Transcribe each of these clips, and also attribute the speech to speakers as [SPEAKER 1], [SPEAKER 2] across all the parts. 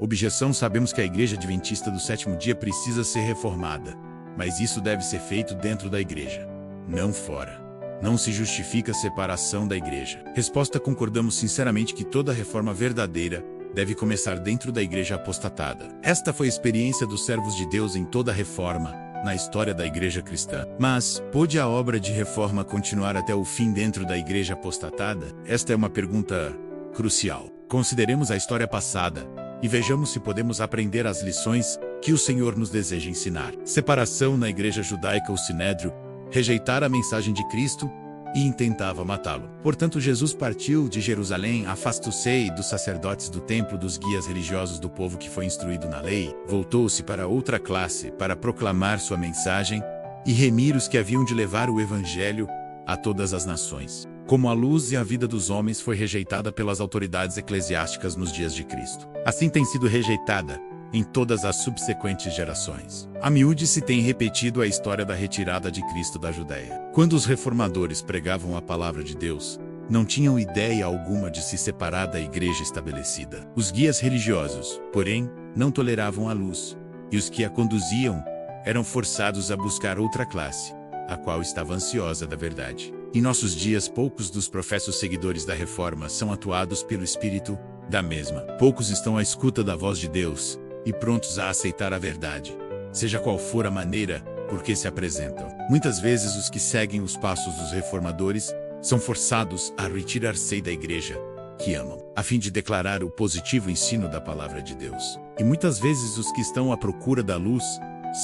[SPEAKER 1] Objeção: sabemos que a Igreja Adventista do Sétimo Dia precisa ser reformada, mas isso deve ser feito dentro da Igreja, não fora. Não se justifica a separação da Igreja. Resposta: concordamos sinceramente que toda reforma verdadeira deve começar dentro da Igreja apostatada. Esta foi a experiência dos servos de Deus em toda a reforma, na história da Igreja cristã. Mas, pôde a obra de reforma continuar até o fim dentro da Igreja apostatada? Esta é uma pergunta crucial. Consideremos a história passada e vejamos se podemos aprender as lições que o Senhor nos deseja ensinar. Separação na Igreja Judaica. O Sinédrio rejeitara a mensagem de Cristo e intentava matá-lo. Portanto, Jesus partiu de Jerusalém, afastou-se dos sacerdotes do templo, dos guias religiosos do povo que foi instruído na lei, voltou-se para outra classe para proclamar sua mensagem e remir os que haviam de levar o Evangelho a todas as nações. Como a luz e a vida dos homens foi rejeitada pelas autoridades eclesiásticas nos dias de Cristo, assim tem sido rejeitada em todas as subsequentes gerações. A miúde se tem repetido a história da retirada de Cristo da Judéia. Quando os reformadores pregavam a palavra de Deus, não tinham ideia alguma de se separar da igreja estabelecida. Os guias religiosos, porém, não toleravam a luz, e os que a conduziam eram forçados a buscar outra classe, a qual estava ansiosa da verdade. Em nossos dias, poucos dos professos seguidores da reforma são atuados pelo espírito da mesma. Poucos estão à escuta da voz de Deus e prontos a aceitar a verdade, seja qual for a maneira por que se apresentam. Muitas vezes os que seguem os passos dos reformadores são forçados a retirar-se da igreja que amam, a fim de declarar o positivo ensino da palavra de Deus. E muitas vezes os que estão à procura da luz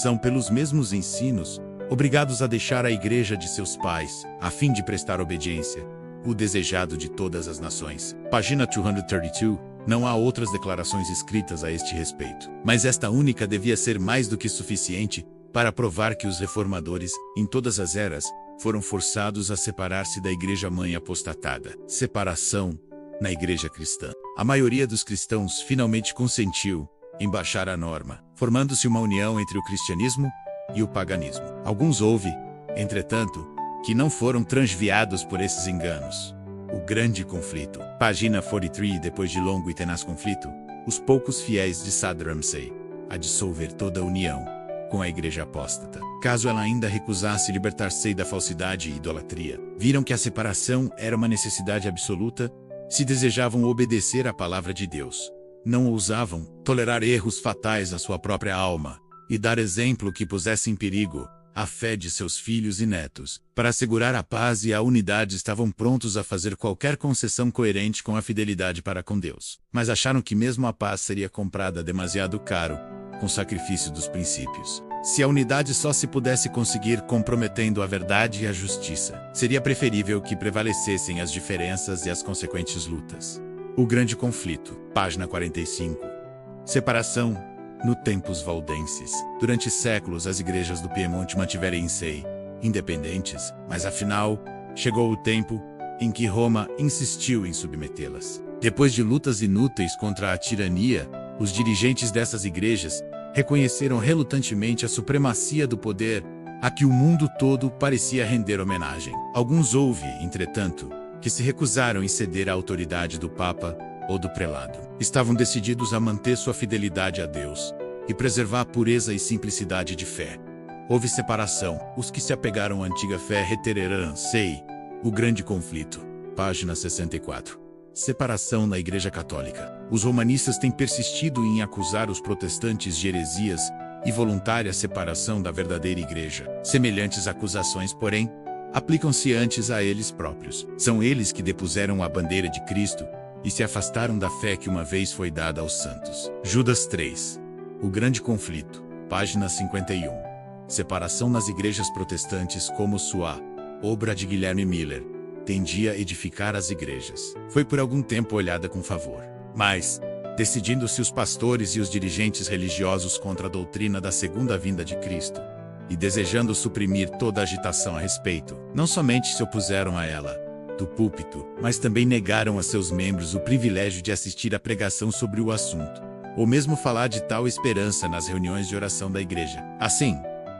[SPEAKER 1] são, pelos mesmos ensinos, obrigados a deixar a igreja de seus pais, a fim de prestar obediência, o desejado de todas as nações. Página 232. Não há outras declarações escritas a este respeito. Mas esta única devia ser mais do que suficiente para provar que os reformadores, em todas as eras, foram forçados a separar-se da igreja-mãe apostatada. Separação na igreja cristã. A maioria dos cristãos finalmente consentiu em baixar a norma, formando-se uma união entre o cristianismo e o paganismo. Alguns houve, entretanto, que não foram transviados por esses enganos. O grande conflito. Página 43. Depois de longo e tenaz conflito, os poucos fiéis de Sadramsey a dissolver toda a união com a igreja apóstata. Caso ela ainda recusasse libertar-se da falsidade e idolatria, viram que a separação era uma necessidade absoluta se desejavam obedecer à palavra de Deus. Não ousavam tolerar erros fatais à sua própria alma e dar exemplo que pusesse em perigo a fé de seus filhos e netos. Para assegurar a paz e a unidade, estavam prontos a fazer qualquer concessão coerente com a fidelidade para com Deus. Mas acharam que mesmo a paz seria comprada demasiado caro, com sacrifício dos princípios. Se a unidade só se pudesse conseguir comprometendo a verdade e a justiça, seria preferível que prevalecessem as diferenças e as consequentes lutas. O grande conflito. Página 45. Separação no tempos valdenses. Durante séculos, as igrejas do Piemonte mantiveram-se independentes, mas afinal, chegou o tempo em que Roma insistiu em submetê-las. Depois de lutas inúteis contra a tirania, os dirigentes dessas igrejas reconheceram relutantemente a supremacia do poder a que o mundo todo parecia render homenagem. Alguns houve, entretanto, que se recusaram em ceder à autoridade do Papa ou do prelado. Estavam decididos a manter sua fidelidade a Deus e preservar a pureza e simplicidade de fé. Houve separação. Os que se apegaram à antiga fé reiteraram-se. O grande conflito. Página 64. Separação na Igreja Católica. Os romanistas têm persistido em acusar os protestantes de heresias e voluntária separação da verdadeira Igreja. Semelhantes acusações, porém, aplicam-se antes a eles próprios. São eles que depuseram a bandeira de Cristo e se afastaram da fé que uma vez foi dada aos santos. Judas 3. O grande conflito. Página 51. Separação nas igrejas protestantes. Como sua obra de Guilherme Miller tendia a edificar as igrejas, foi por algum tempo olhada com favor. Mas, decidindo-se os pastores e os dirigentes religiosos contra a doutrina da segunda vinda de Cristo, e desejando suprimir toda agitação a respeito, não somente se opuseram a ela do púlpito, mas também negaram a seus membros o privilégio de assistir à pregação sobre o assunto, ou mesmo falar de tal esperança nas reuniões de oração da igreja. Assim,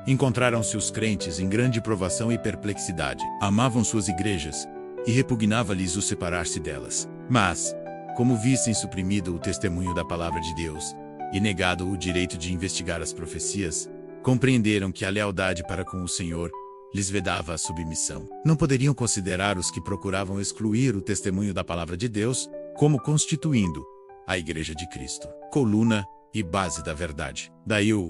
[SPEAKER 1] encontraram-se os crentes em grande provação e perplexidade. Amavam suas igrejas e repugnava-lhes o separar-se delas. Mas, como vissem suprimido o testemunho da palavra de Deus, e negado o direito de investigar as profecias, compreenderam que a lealdade para com o Senhor lhes vedava a submissão. Não poderiam considerar os que procuravam excluir o testemunho da palavra de Deus como constituindo a Igreja de Cristo, coluna e base da verdade. Daí o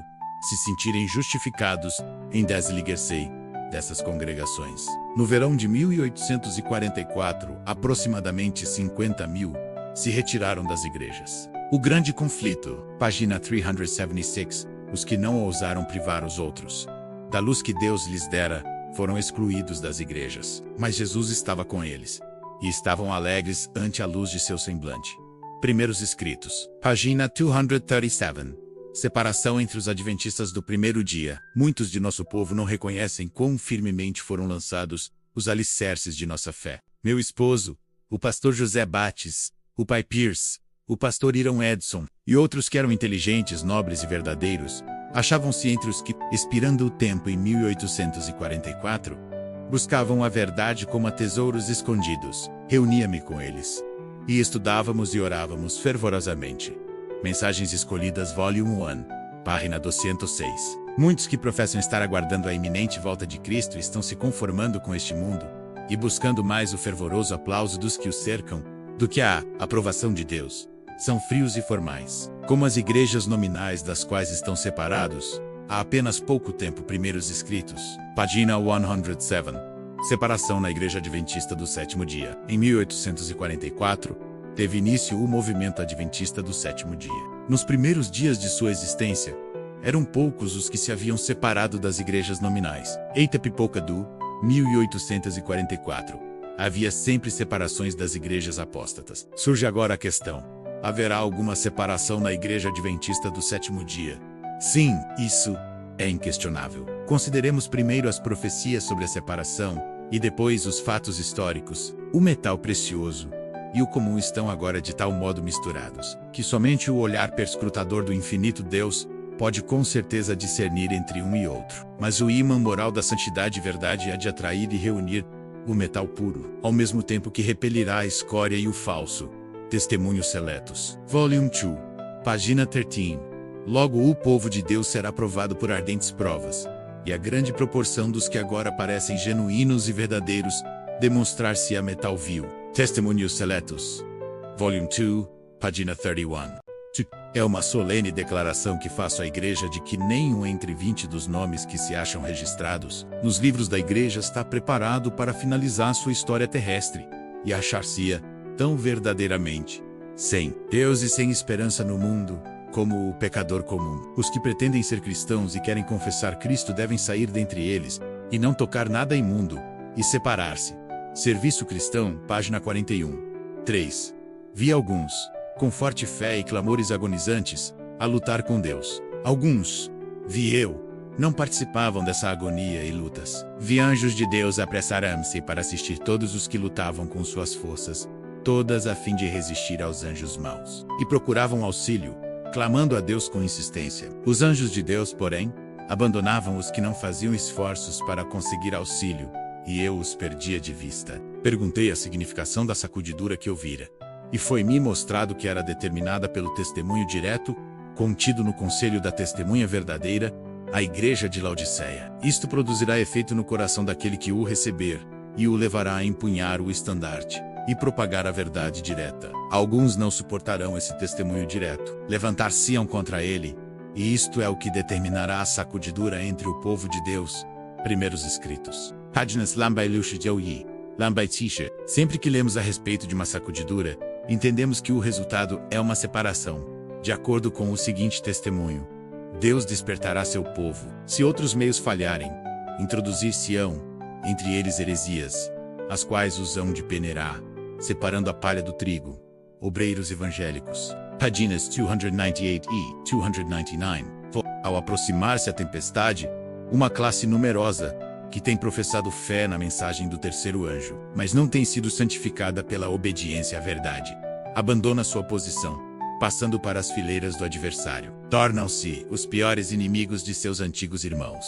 [SPEAKER 1] se sentirem justificados em desligar-se dessas congregações. No verão de 1844, aproximadamente 50 mil se retiraram das igrejas. O grande conflito, página 376, os que não ousaram privar os outros da luz que Deus lhes dera, foram excluídos das igrejas. Mas Jesus estava com eles, e estavam alegres ante a luz de seu semblante. Primeiros Escritos, página 237. Separação entre os adventistas do primeiro dia. Muitos de nosso povo não reconhecem quão firmemente foram lançados os alicerces de nossa fé. Meu esposo, o pastor José Bates, o pai Pierce, o pastor Hiram Edson e outros que eram inteligentes, nobres e verdadeiros, achavam-se entre os que, expirando o tempo em 1844, buscavam a verdade como a tesouros escondidos. Reunia-me com eles, e estudávamos e orávamos fervorosamente. Mensagens Escolhidas, Volume 1, página 206. Muitos que professam estar aguardando a iminente volta de Cristo estão se conformando com este mundo e buscando mais o fervoroso aplauso dos que o cercam do que a aprovação de Deus. São frios e formais, como as igrejas nominais das quais estão separados há apenas pouco tempo. Primeiros Escritos, página 107. Separação na Igreja Adventista do Sétimo Dia. Em 1844, teve início o movimento adventista do sétimo dia. Nos primeiros dias de sua existência, eram poucos os que se haviam separado das igrejas nominais. Eita pipoca do 1844. Havia sempre separações das igrejas apóstatas. Surge agora a questão: haverá alguma separação na Igreja Adventista do sétimo dia? Sim, isso é inquestionável. Consideremos primeiro as profecias sobre a separação e depois os fatos históricos. O metal precioso e o comum estão agora de tal modo misturados, que somente o olhar perscrutador do infinito Deus pode com certeza discernir entre um e outro. Mas o ímã moral da santidade e verdade há de atrair e reunir o metal puro, ao mesmo tempo que repelirá a escória e o falso. Testemunhos Seletos. Volume 2, página 13. Logo o povo de Deus será provado por ardentes provas, e a grande proporção dos que agora parecem genuínos e verdadeiros demonstrar-se a metal vil. Testemunhos Seletos, Volume 2, página 31. É uma solene declaração que faço à Igreja de que nenhum entre 20 dos nomes que se acham registrados nos livros da Igreja está preparado para finalizar sua história terrestre e achar-se-ia tão verdadeiramente sem Deus e sem esperança no mundo como o pecador comum. Os que pretendem ser cristãos e querem confessar Cristo devem sair dentre eles e não tocar nada imundo e separar-se. Serviço Cristão, página 41. 3. Vi alguns, com forte fé e clamores agonizantes, a lutar com Deus. Alguns, vi eu, não participavam dessa agonia e lutas. Vi anjos de Deus apressaram-se para assistir todos os que lutavam com suas forças, todas a fim de resistir aos anjos maus, e procuravam auxílio, clamando a Deus com insistência. Os anjos de Deus, porém, abandonavam os que não faziam esforços para conseguir auxílio, e eu os perdia de vista. Perguntei a significação da sacudidura que ouvira, e foi-me mostrado que era determinada pelo testemunho direto, contido no conselho da testemunha verdadeira, a Igreja de Laodiceia. Isto produzirá efeito no coração daquele que o receber, e o levará a empunhar o estandarte e propagar a verdade direta. Alguns não suportarão esse testemunho direto, levantar-se-ão contra ele, e isto é o que determinará a sacudidura entre o povo de Deus. Primeiros Escritos. Páginas Lambai Lush Joyi, Lambai Tisha. Sempre que lemos a respeito de uma sacudidura, entendemos que o resultado é uma separação, de acordo com o seguinte testemunho: Deus despertará seu povo. Se outros meios falharem, introduzir-se-ão entre eles heresias, as quais os hão de peneirar, separando a palha do trigo. Obreiros evangélicos. Páginas 298 e 299. Ao aproximar-se a tempestade, uma classe numerosa, que tem professado fé na mensagem do terceiro anjo, mas não tem sido santificada pela obediência à verdade, abandona sua posição, passando para as fileiras do adversário. Tornam-se os piores inimigos de seus antigos irmãos.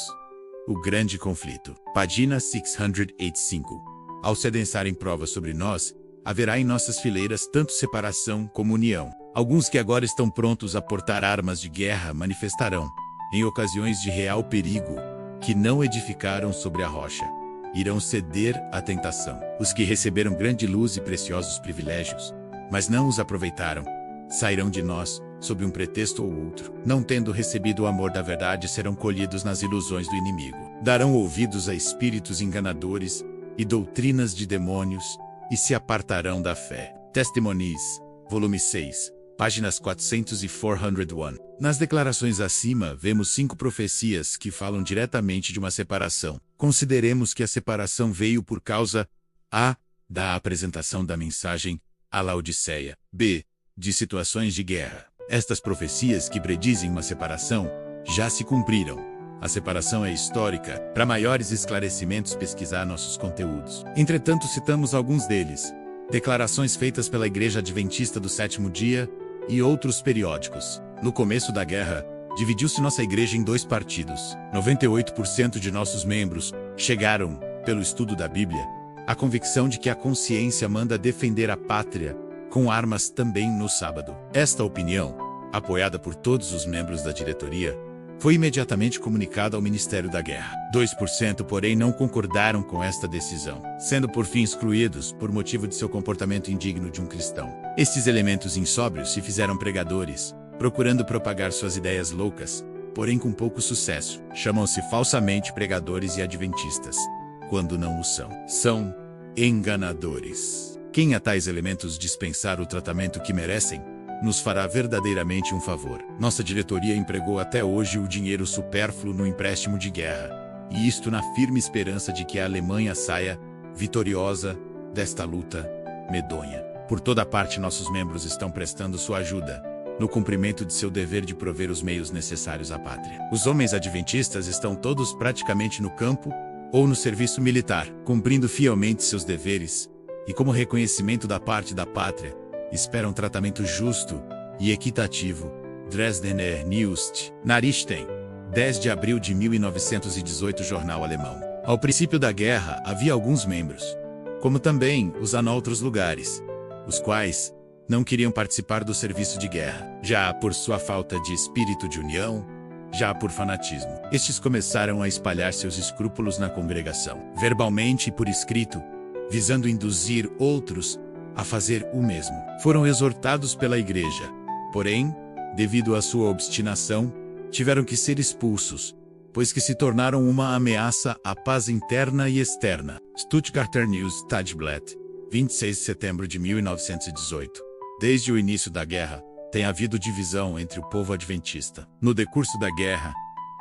[SPEAKER 1] O grande conflito. Página 685. Ao se adensarem provas sobre nós, haverá em nossas fileiras tanto separação como união. Alguns que agora estão prontos a portar armas de guerra manifestarão, em ocasiões de real perigo, que não edificaram sobre a rocha. Irão ceder à tentação. Os que receberam grande luz e preciosos privilégios, mas não os aproveitaram, sairão de nós, sob um pretexto ou outro. Não tendo recebido o amor da verdade, serão colhidos nas ilusões do inimigo. Darão ouvidos a espíritos enganadores e doutrinas de demônios, e se apartarão da fé. Testimonies, volume 6, páginas 400 e 401. Nas declarações acima, vemos 5 profecias que falam diretamente de uma separação. Consideremos que a separação veio por causa a. da apresentação da mensagem à Laodiceia, b. de situações de guerra. Estas profecias que predizem uma separação já se cumpriram. A separação é histórica. Para maiores esclarecimentos, pesquisar nossos conteúdos. Entretanto, citamos alguns deles. Declarações feitas pela Igreja Adventista do Sétimo Dia e outros periódicos. No começo da guerra, dividiu-se nossa igreja em 2 partidos. 98% de nossos membros chegaram, pelo estudo da Bíblia, à convicção de que a consciência manda defender a pátria com armas também no sábado. Esta opinião, apoiada por todos os membros da diretoria, foi imediatamente comunicada ao Ministério da Guerra. 2%, porém, não concordaram com esta decisão, sendo por fim excluídos por motivo de seu comportamento indigno de um cristão. Estes elementos insóbrios se fizeram pregadores, procurando propagar suas ideias loucas, porém com pouco sucesso. Chamam-se falsamente pregadores e adventistas, quando não o são. São enganadores. Quem a tais elementos dispensar o tratamento que merecem, nos fará verdadeiramente um favor. Nossa diretoria empregou até hoje o dinheiro supérfluo no empréstimo de guerra, e isto na firme esperança de que a Alemanha saia vitoriosa desta luta medonha. Por toda parte, nossos membros estão prestando sua ajuda, no cumprimento de seu dever de prover os meios necessários à pátria. Os homens adventistas estão todos praticamente no campo ou no serviço militar, cumprindo fielmente seus deveres, e como reconhecimento da parte da pátria, esperam tratamento justo e equitativo. Dresdner News, Nachrichten, 10 de abril de 1918, jornal alemão. Ao princípio da guerra, havia alguns membros, como também os há noutros lugares, os quais não queriam participar do serviço de guerra, já por sua falta de espírito de união, já por fanatismo. Estes começaram a espalhar seus escrúpulos na congregação, verbalmente e por escrito, visando induzir outros a fazer o mesmo. Foram exortados pela igreja, porém, devido à sua obstinação, tiveram que ser expulsos, pois que se tornaram uma ameaça à paz interna e externa. Stuttgarter News Tageblatt, 26 de setembro de 1918. Desde o início da guerra, tem havido divisão entre o povo adventista. No decurso da guerra,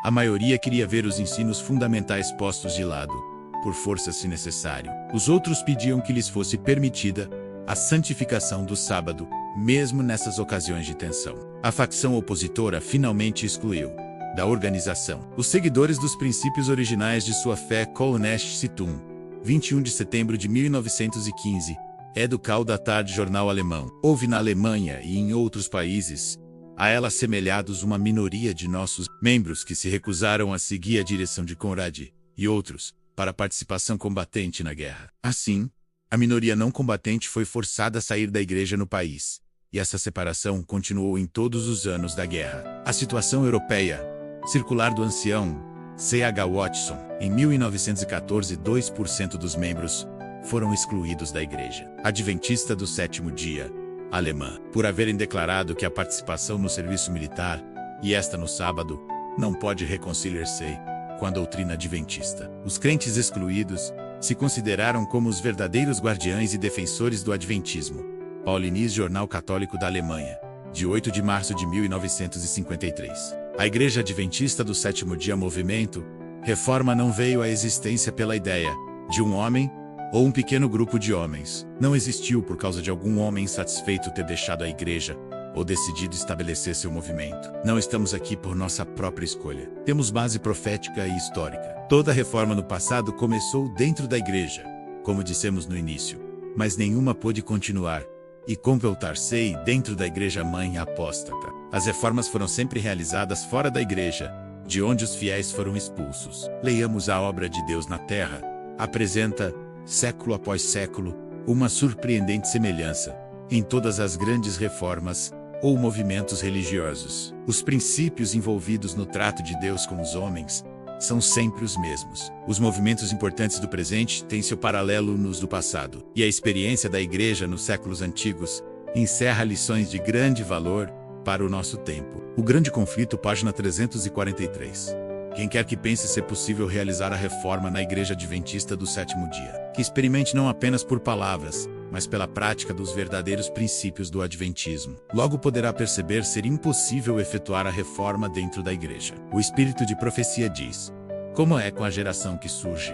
[SPEAKER 1] a maioria queria ver os ensinos fundamentais postos de lado, por força se necessário. Os outros pediam que lhes fosse permitida a santificação do sábado, mesmo nessas ocasiões de tensão. A facção opositora finalmente excluiu da organização os seguidores dos princípios originais de sua fé. Kölnische Zeitung, 21 de setembro de 1915, Educal da Tarde, jornal alemão. Houve na Alemanha e em outros países, a ela semelhados, uma minoria de nossos membros que se recusaram a seguir a direção de Conrad e outros para a participação combatente na guerra. Assim, a minoria não combatente foi forçada a sair da igreja no país, e essa separação continuou em todos os anos da guerra. A situação europeia, circular do ancião C.H. Watson, em 1914, 2% dos membros foram excluídos da igreja Adventista do Sétimo Dia, alemã, por haverem declarado que a participação no serviço militar, e esta no sábado, não pode reconciliar-se com a doutrina adventista. Os crentes excluídos se consideraram como os verdadeiros guardiães e defensores do adventismo. Paulinis, Jornal Católico da Alemanha, de 8 de março de 1953. A Igreja Adventista do Sétimo Dia Movimento Reforma não veio à existência pela ideia de um homem ou um pequeno grupo de homens. Não existiu por causa de algum homem insatisfeito ter deixado a igreja ou decidido estabelecer seu movimento. Não estamos aqui por nossa própria escolha. Temos base profética e histórica. Toda reforma no passado começou dentro da igreja, como dissemos no início, mas nenhuma pôde continuar e completar-se dentro da igreja mãe apóstata. As reformas foram sempre realizadas fora da igreja, de onde os fiéis foram expulsos. Leiamos a obra de Deus na terra. Apresenta, século após século, uma surpreendente semelhança em todas as grandes reformas ou movimentos religiosos. Os princípios envolvidos no trato de Deus com os homens são sempre os mesmos. Os movimentos importantes do presente têm seu paralelo nos do passado, e a experiência da Igreja nos séculos antigos encerra lições de grande valor para o nosso tempo. O Grande Conflito, página 343. Quem quer que pense ser possível realizar a reforma na Igreja Adventista do Sétimo Dia, que experimente não apenas por palavras, mas pela prática dos verdadeiros princípios do Adventismo, logo poderá perceber ser impossível efetuar a reforma dentro da Igreja. O Espírito de Profecia diz: como é com a geração que surge?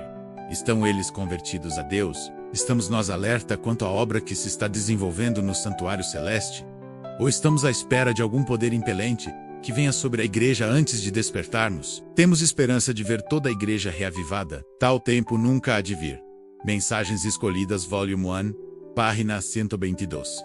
[SPEAKER 1] Estão eles convertidos a Deus? Estamos nós alerta quanto à obra que se está desenvolvendo no santuário celeste? Ou estamos à espera de algum poder impelente que venha sobre a Igreja antes de despertarmos? Temos esperança de ver toda a Igreja reavivada. Tal tempo nunca há de vir. Mensagens Escolhidas, Volume 1, página 122.